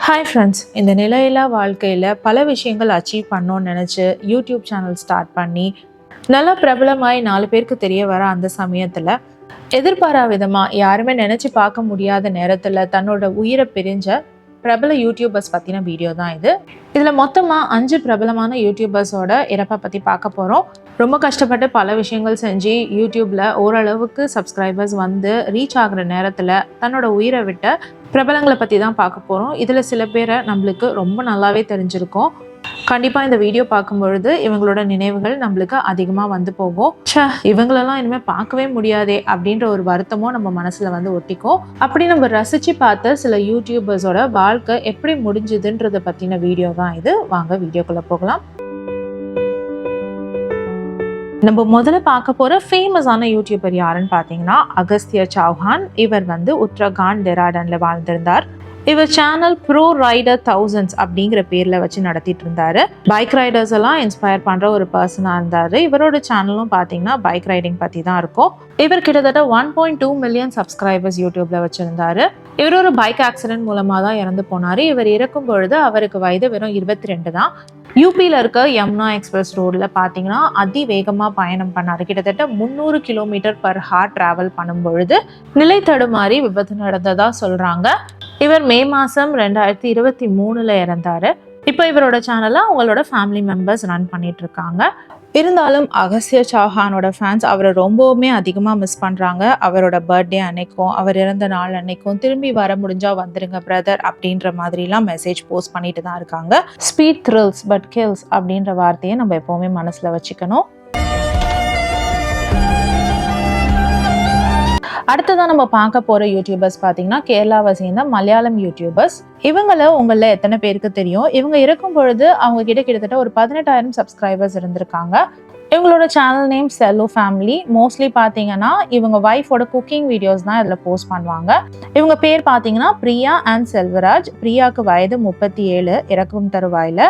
Hi friends, இந்த நிலையில்லா வாழ்க்கையில் பல விஷயங்கள் அச்சீவ் பண்ணோன்னு நினச்சி யூடியூப் சேனல் ஸ்டார்ட் பண்ணி நல்லா பிரபலமாய் 4 பேருக்கு தெரிய வர அந்த சமயத்தில் எதிர்பாரா விதமாக யாருமே நினச்சி பார்க்க முடியாத நேரத்தில் தன்னோட உயிரை பிரிஞ்ச பிரபல யூடியூபர்ஸ் பற்றின வீடியோ தான் இது. இதில் மொத்தமாக 5 பிரபலமான யூடியூபர்ஸோட இறப்பை பற்றி பார்க்க போகிறோம். ரொம்ப கஷ்டப்பட்டு பல விஷயங்கள் செஞ்சு யூடியூப்பில் ஓரளவுக்கு சப்ஸ்கிரைபர்ஸ் வந்து ரீச் ஆகிற நேரத்தில் தன்னோட உயிரை விட்ட பிரபலங்களை பற்றி தான் பார்க்க போகிறோம். இதில் சில பேரை நம்மளுக்கு ரொம்ப நல்லாவே தெரிஞ்சிருக்கும். கண்டிப்பாக இந்த வீடியோ பார்க்கும்பொழுது இவங்களோட நினைவுகள் நம்மளுக்கு அதிகமாக வந்து போகும். இவங்களெல்லாம் இனிமேல் பார்க்கவே முடியாதே அப்படின்ற ஒரு வருத்தமும் நம்ம மனசில் வந்து ஒட்டிக்கும். அப்படி நம்ம ரசித்து பார்த்த சில யூடியூபர்ஸோட வாழ்க்கை எப்படி முடிஞ்சுதுன்றதை பற்றின வீடியோ தான் இது. வாங்க வீடியோக்குள்ளே போகலாம். நம்ம முதல்ல பார்க்க போகிற ஃபேமஸான யூடியூபர் யாருன்னு பார்த்தீங்கன்னா அகஸ்திய சௌஹான். இவர் வந்து உத்தரகாண்ட் டெராடனில் வாழ்ந்திருந்தார். இவர் சேனல் ப்ரோ ரைடர் தௌசண்ட்ஸ் அப்படிங்கிற பேரில் வச்சு நடத்திட்டு இருந்தார். பைக் ரைடர்ஸ் எல்லாம் இன்ஸ்பயர் பண்ணுற ஒரு பர்சனாக இருந்தார். இவரோட சேனலும் பார்த்தீங்கன்னா பைக் ரைடிங் பற்றி தான் இருக்கும். இவர் கிட்டத்தட்ட 1.2 மில்லியன் சப்ஸ்கிரைபர்ஸ் யூடியூப்ல வச்சிருந்தாரு. இவர் ஒரு பைக் ஆக்சிடென்ட் மூலமாக தான் இறந்து போனார். இவர் இறக்கும் பொழுது அவருக்கு வயது வெறும் 22 தான். யூபியில் இருக்க யமுனா எக்ஸ்பிரஸ் ரோடில் பார்த்தீங்கன்னா அதிவேகமாக பயணம் பண்ணார். கிட்டத்தட்ட 300 km/h ட்ராவல் பண்ணும் பொழுது நிலை தடுமாறி விபத்து நடந்ததா சொல்கிறாங்க. இவர் மே மாதம் 2023 இறந்தார். இப்போ இவரோட சேனலை அவங்களோட ஃபேமிலி மெம்பர்ஸ் ரன் பண்ணிட்டு இருக்காங்க. இருந்தாலும் அகஸ்திய சௌஹானோட ஃபேன்ஸ் அவரை ரொம்பவுமே அதிகமாக மிஸ் பண்ணுறாங்க. அவரோட பர்த்டே அன்னைக்கும் அவர் இறந்த நாள் அன்னைக்கும் திரும்பி வர முடிஞ்சா வந்துருங்க பிரதர் அப்படின்ற மாதிரிலாம் மெசேஜ் போஸ்ட் பண்ணிட்டு தான் இருக்காங்க. ஸ்பீட் த்ரில்ஸ் பட் கில்ஸ் அப்படின்ற வார்த்தையை நம்ம எப்போவுமே மனசில் வச்சுக்கணும். அடுத்ததான் நம்ம பார்க்க போகிற யூடியூபர்ஸ் பார்த்தீங்கன்னா கேரளாவை சேர்ந்த மலையாளம் யூடியூபர்ஸ். இவங்கள உங்களில் எத்தனை பேருக்கு தெரியும்? இவங்க இருக்கும் பொழுது அவங்க கிட்டத்தட்ட ஒரு 18,000 சப்ஸ்கிரைபர்ஸ் இருந்திருக்காங்க. இவங்களோட channel name Cello family. Mostly பார்த்தீங்கன்னா இவங்க ஒய்ஃபோட குக்கிங் வீடியோஸ் தான் இதில் போஸ்ட் பண்ணுவாங்க. இவங்க பேர் பார்த்தீங்கன்னா பிரியா அண்ட் செல்வராஜ். பிரியாவுக்கு வயது 37, இறக்கும் தருவாயில்.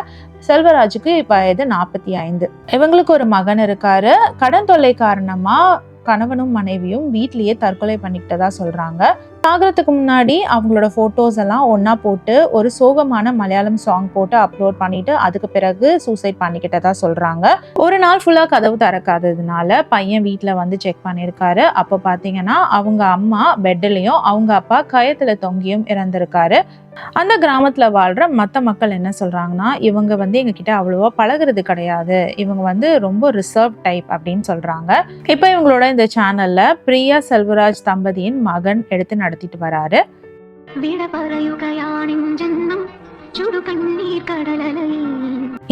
செல்வராஜுக்கு வயது 45. இவங்களுக்கு ஒரு மகன் இருக்காரு. கடன் தொல்லை காரணமாக கணவனும் மனைவியும் வீட்லயே தற்கொலை பண்ணிக்கிட்டதா சொல்றாங்க. சாகிறதுக்கு முன்னாடி அவங்களோட போட்டோஸ் எல்லாம் ஒன்னா போட்டு ஒரு சோகமான மலையாளம் சாங் போட்டு அப்லோட் பண்ணிட்டு அதுக்கு பிறகு சூசைட் பண்ணிக்கிட்டதா சொல்றாங்க. ஒரு நாள் ஃபுல்லா கதவு திறக்காததுனால பையன் வீட்டுல வந்து செக் பண்ணிருக்காரு. அப்ப பாத்தீங்கன்னா அவங்க அம்மா பெட்லயும் அவங்க அப்பா கயத்துல தொங்கியும் இறந்திருக்காரு. அந்த கிராமத்துல வாழ்ற மற்ற மக்கள் என்ன சொல்றாங்கன்னா இவங்க வந்து எங்க கிட்ட அவ்வளவா பழகுறது கிடையாது, இவங்க வந்து ரொம்ப ரிசர்வ் டைப் அப்படின்னு சொல்றாங்க. இப்ப இவங்களோட இந்த சேனல்ல பிரியா செல்வராஜ் தம்பதியின் மகன் எடுத்து நடத்திட்டு வராரு.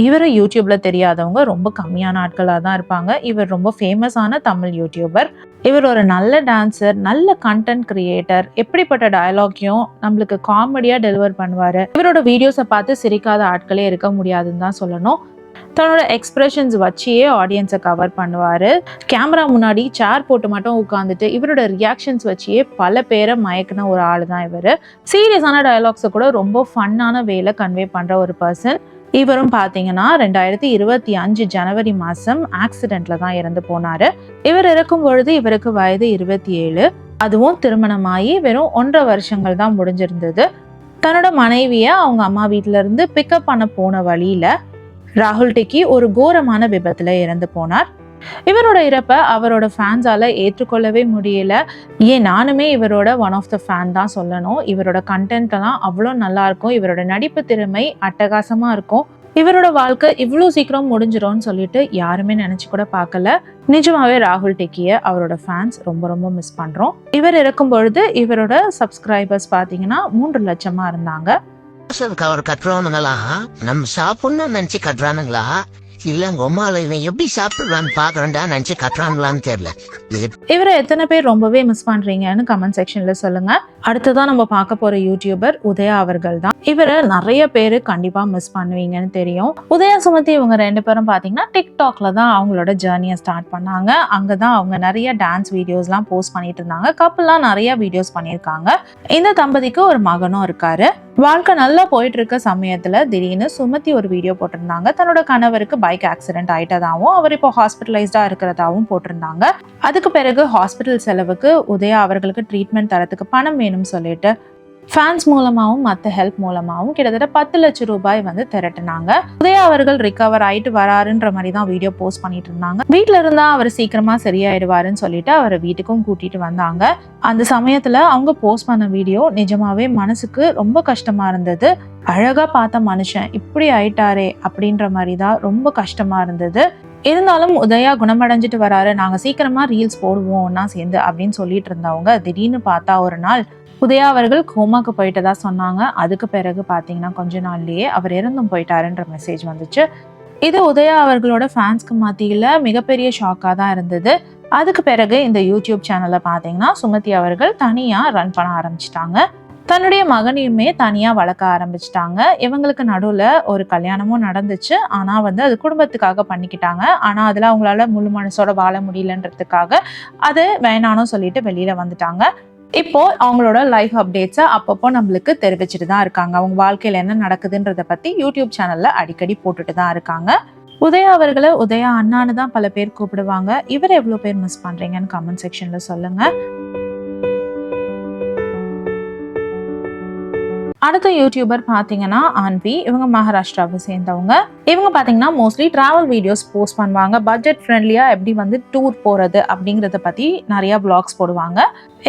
இவரை யூடியூப்ல தெரியாதவங்க ரொம்ப கம்மியான ஆட்களா தான் இருப்பாங்க. இவர் ரொம்ப ஃபேமஸான தமிழ் யூடியூபர். இவர் ஒரு நல்ல டான்சர், நல்ல கண்டென்ட் கிரியேட்டர். எப்படிப்பட்ட டயலாக்கையும் நம்மளுக்கு காமெடியா டெலிவர் பண்ணுவாரு. இவரோட வீடியோஸை பார்த்து சிரிக்காத ஆட்களே இருக்க முடியாதுன்னு தான் சொல்லணும். தன்னோட எக்ஸ்பிரஷன்ஸ் வச்சியே ஆடியன்ஸை கவர் பண்ணுவார். கேமரா முன்னாடி சேர் போட்டு மட்டும் உட்காந்துட்டு இவரோட ரியாக்ஷன்ஸ் வச்சியே பல பேரை மயக்கின ஒரு ஆள் தான் இவர். சீரியஸான டயலாக்ஸை கூட ரொம்ப ஃபன்னான வேல கன்வே பண்ணுற ஒரு பர்சன். இவரும் பார்த்தீங்கன்னா 2025 ஜனவரி மாதம் ஆக்சிடென்ட்ல தான் இறந்து போனார். இவர் இறக்கும் பொழுது இவருக்கு வயது 27. அதுவும் திருமணமாகி வெறும் 1.5 வருஷங்கள் தான் முடிஞ்சிருந்தது. தன்னோட மனைவியை அவங்க அம்மா வீட்டில இருந்து பிக்கப் பண்ண போன வழியில ராகுல் டெக்கி ஒரு கோரமான விபத்துல இறந்து போனார். இவரோட இறப்பை அவரோட ஃபேன்ஸால ஏற்றுக்கொள்ளவே முடியல. ஏன் நானுமே இவரோட ஒன் ஆஃப் த ஃபேன் தான் சொல்லணும். இவரோட கண்டென்ட் எல்லாம் அவ்வளோ நல்லா இருக்கும். இவரோட நடிப்பு திறமை அட்டகாசமா இருக்கும். இவரோட வாழ்க்கை இவ்வளோ சீக்கிரம் முடிஞ்சிரும்னு சொல்லிட்டு யாருமே நினைச்சு கூட பார்க்கல. நிஜமாவே ராகுல் டெக்கியை அவரோட ஃபேன்ஸ் ரொம்ப ரொம்ப மிஸ் பண்றோம். இவர் இறக்கும் பொழுது இவரோட சப்ஸ்கிரைபர்ஸ் பார்த்தீங்கன்னா 3 லட்சமா இருந்தாங்க. அவர் கட்டுறானுங்களா? நம்ம சாப்பிடணும்னு நினைச்சு கட்டுறானுங்களா இல்ல உமால இவன் எப்படி சாப்பிடுறான்னு பாக்குறேன்டா நினைச்சு கட்டுறாங்களான்னு தெரியல. இவரை எத்தனை பேர் ரொம்பவே மிஸ் பண்றீங்கன்னு கமெண்ட் செக்ஷன்ல சொல்லுங்க. அடுத்ததான் நம்ம பார்க்க போற யூடியூபர் உதயா அவர்கள் தான். இவரை நிறைய பேரு கண்டிப்பா மிஸ் பண்ணுவீங்கன்னு தெரியும். உதயா சுமதி இவங்க 2 பேரும் பாத்தீங்கன்னா டிக்டாக்ல தான் அவங்களோட ஜேர்னியை ஸ்டார்ட் பண்ணாங்க. அங்கதான் அவங்க நிறைய டான்ஸ் வீடியோஸ்லாம் போஸ்ட் பண்ணிட்டு இருந்தாங்க. கப்பல்லாம் நிறைய வீடியோஸ் பண்ணியிருக்காங்க. இந்த தம்பதிக்கு ஒரு மகனும் இருக்காரு. வாழ்க்கை நல்லா போயிட்டு இருக்க சமயத்துல திடீர்னு சுமதி ஒரு வீடியோ போட்டிருந்தாங்க. தன்னோட கணவருக்கு பைக் ஆக்சிடென்ட் ஆயிட்டதாகவும் அவர் இப்போ ஹாஸ்பிட்டலைஸ்டா இருக்கிறதாவும் போட்டிருந்தாங்க. அதுக்கு பிறகு ஹாஸ்பிட்டல் செலவுக்கு உதயா அவர்களுக்கு ட்ரீட்மெண்ட் தரத்துக்கு பணம் வேணும்னு சொல்லிட்டு ஃபேன்ஸ் மூலமாகவும் மற்ற ஹெல்ப் மூலமாகவும் கிட்டத்தட்ட 10 லட்சம் ரூபாய் வந்து திரட்டினாங்க. உதயா அவர்கள் ரிகவர் ஆயிட்டு வராருன்ற மாதிரி தான் வீடியோ போஸ்ட் பண்ணிட்டு இருந்தாங்க. வீட்டுல இருந்தா அவர் சீக்கிரமா சரியாயிடுவாருன்னு சொல்லிட்டு அவரை வீட்டுக்கும் கூட்டிட்டு வந்தாங்க. அந்த சமயத்துல அவங்க போஸ்ட் பண்ண வீடியோ நிஜமாவே மனசுக்கு ரொம்ப கஷ்டமா இருந்தது. அழகா பார்த்த மனுஷன் இப்படி ஆயிட்டாரே அப்படின்ற மாதிரி தான் ரொம்ப கஷ்டமா இருந்தது. இருந்தாலும் உதயா குணமடைஞ்சிட்டு வராரு, நாங்க சீக்கிரமா ரீல்ஸ் போடுவோம் ஒன்னா சேர்ந்து அப்படின்னு சொல்லிட்டு இருந்தவங்க திடீர்னு பார்த்தா ஒரு நாள் உதயா அவர்கள் கோமாக்கு போயிட்டதா சொன்னாங்க. அதுக்கு பிறகு பாத்தீங்கன்னா கொஞ்ச நாள்லயே அவர் இறந்தும் போயிட்டாருன்ற மெசேஜ் வந்துச்சு. இது உதயா அவர்களோட ஃபேன்ஸ்க்கு மத்தியில மிகப்பெரிய ஷாக்கா தான் இருந்தது. அதுக்கு பிறகு இந்த யூடியூப் சேனல்ல பாத்தீங்கன்னா சுமதி அவர்கள் தனியா ரன் பண்ண ஆரம்பிச்சிட்டாங்க. தன்னுடைய மகனையுமே தனியா வளர்க்க ஆரம்பிச்சிட்டாங்க. இவங்களுக்கு நடுவுல ஒரு கல்யாணமும் நடந்துச்சு. ஆனா வந்து அது குடும்பத்துக்காக பண்ணிக்கிட்டாங்க. ஆனா அதுல அவங்களால முழு மனசோட வாழ முடியலன்றதுக்காக அது வேணான்னு சொல்லிட்டு வெளியில வந்துட்டாங்க. இப்போ அவங்களோட லைஃப் அப்டேட்ஸை அப்பப்போ நம்மளுக்கு தெரிவிச்சுட்டு தான் இருக்காங்க. அவங்க வாழ்க்கையில என்ன நடக்குதுன்றத பத்தி யூடியூப் சேனல்ல அடிக்கடி போட்டுட்டு தான் இருக்காங்க. உதயா அவர்களை உதயா அண்ணான்னு தான் பல பேர் கூப்பிடுவாங்க. இவரை எவ்வளவு பேர் மிஸ் பண்றீங்கன்னு கமெண்ட் செக்ஷன்ல சொல்லுங்க. அடுத்த யூடியூபர் பார்த்தீங்கன்னா ஆன்வி. இவங்க மகாராஷ்டிராவை சேர்ந்தவங்க. இவங்க பார்த்தீங்கன்னா மோஸ்ட்லி டிராவல் வீடியோஸ் போஸ்ட் பண்ணுவாங்க. பட்ஜெட் ஃப்ரெண்ட்லியாக எப்படி வந்து டூர் போகிறது அப்படிங்கிறத பற்றி நிறையா விளாக்ஸ் போடுவாங்க.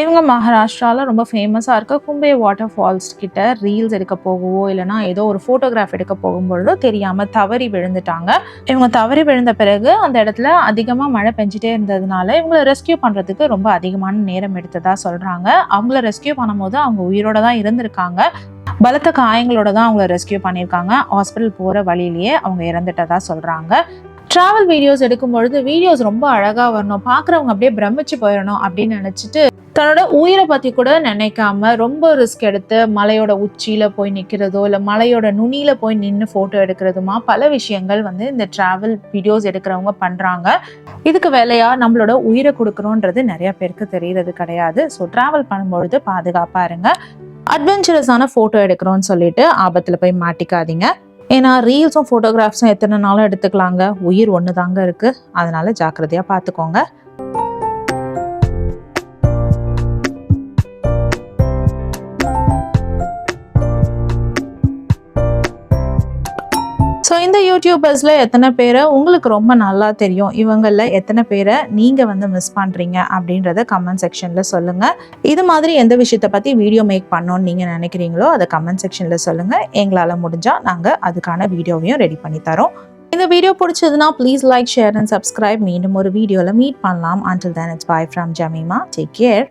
இவங்க மகாராஷ்டிராவில் ரொம்ப ஃபேமஸாக இருக்க கும்பே வாட்டர் ஃபால்ஸ் கிட்ட ரீல்ஸ் எடுக்க போகவோ இல்லைனா ஏதோ ஒரு ஃபோட்டோகிராஃப் எடுக்க போகும்பொழுதோ தெரியாமல் தவறி விழுந்துட்டாங்க. இவங்க தவறி விழுந்த பிறகு அந்த இடத்துல அதிகமாக மழை பெஞ்சிட்டே இருந்ததுனால இவங்களை ரெஸ்கியூ பண்ணுறதுக்கு ரொம்ப அதிகமான நேரம் எடுத்ததா சொல்கிறாங்க. அவங்கள ரெஸ்கியூ பண்ணும்போது அவங்க உயிரோட தான் இருந்திருக்காங்க. பலத்த காயங்களோட தான் அவங்கள ரெஸ்கியூ பண்ணியிருக்காங்க. ஹாஸ்பிட்டல் போகிற வழியிலேயே அவங்க இறந்துட்டதா சொல்கிறாங்க. ட்ராவல் வீடியோஸ் எடுக்கும்பொழுது வீடியோஸ் ரொம்ப அழகாக வரணும், பார்க்குறவங்க அப்படியே பிரமிச்சு போயிடணும் அப்படின்னு நினச்சிட்டு தன்னோட உயிரை பற்றி கூட நினைக்காம ரொம்ப ரிஸ்க் எடுத்து மலையோட உச்சியில் போய் நிற்கிறதோ இல்லை மலையோட நுனியில் போய் நின்று ஃபோட்டோ எடுக்கிறதுமா பல விஷயங்கள் வந்து இந்த ட்ராவல் வீடியோஸ் எடுக்கிறவங்க பண்ணுறாங்க. இதுக்கு வேலையாக நம்மளோட உயிரை கொடுக்குறோன்றது நிறைய பேருக்கு தெரியறது கிடையாது. ஸோ ட்ராவல் பண்ணும்பொழுது பாதுகாப்பாக இருங்க. அட்வென்ச்சரஸான ஃபோட்டோ எடுக்கிறோன்னு சொல்லிட்டு ஆபத்தில் போய் மாட்டிக்காதீங்க. ஏன்னா ரீல்ஸும் ஃபோட்டோகிராஃப்ஸும் எத்தனை நாளும் எடுத்துக்கலாங்க. உயிர் ஒன்று தாங்க இருக்குது. அதனால ஜாக்கிரதையாக பார்த்துக்கோங்க. ஸோ இந்த யூடியூபர்ஸில் எத்தனை பேரை உங்களுக்கு ரொம்ப நல்லா தெரியும், இவங்களில் எத்தனை பேரை நீங்கள் வந்து மிஸ் பண்ணுறீங்க அப்படின்றத கமெண்ட் செக்ஷனில் சொல்லுங்கள். இது மாதிரி எந்த விஷயத்தை பற்றி வீடியோ மேக் பண்ணோன்னு நீங்கள் நினைக்கிறீங்களோ அதை கமெண்ட் செக்ஷனில் சொல்லுங்கள். எங்களால் முடிஞ்சால் நாங்கள் அதுக்கான வீடியோவையும் ரெடி பண்ணி தரோம். இந்த வீடியோ பிடிச்சதுன்னா please like, share and subscribe. மீண்டும் ஒரு வீடியோவில் மீட் பண்ணலாம். Until then, it's bye from Jamima. Take care.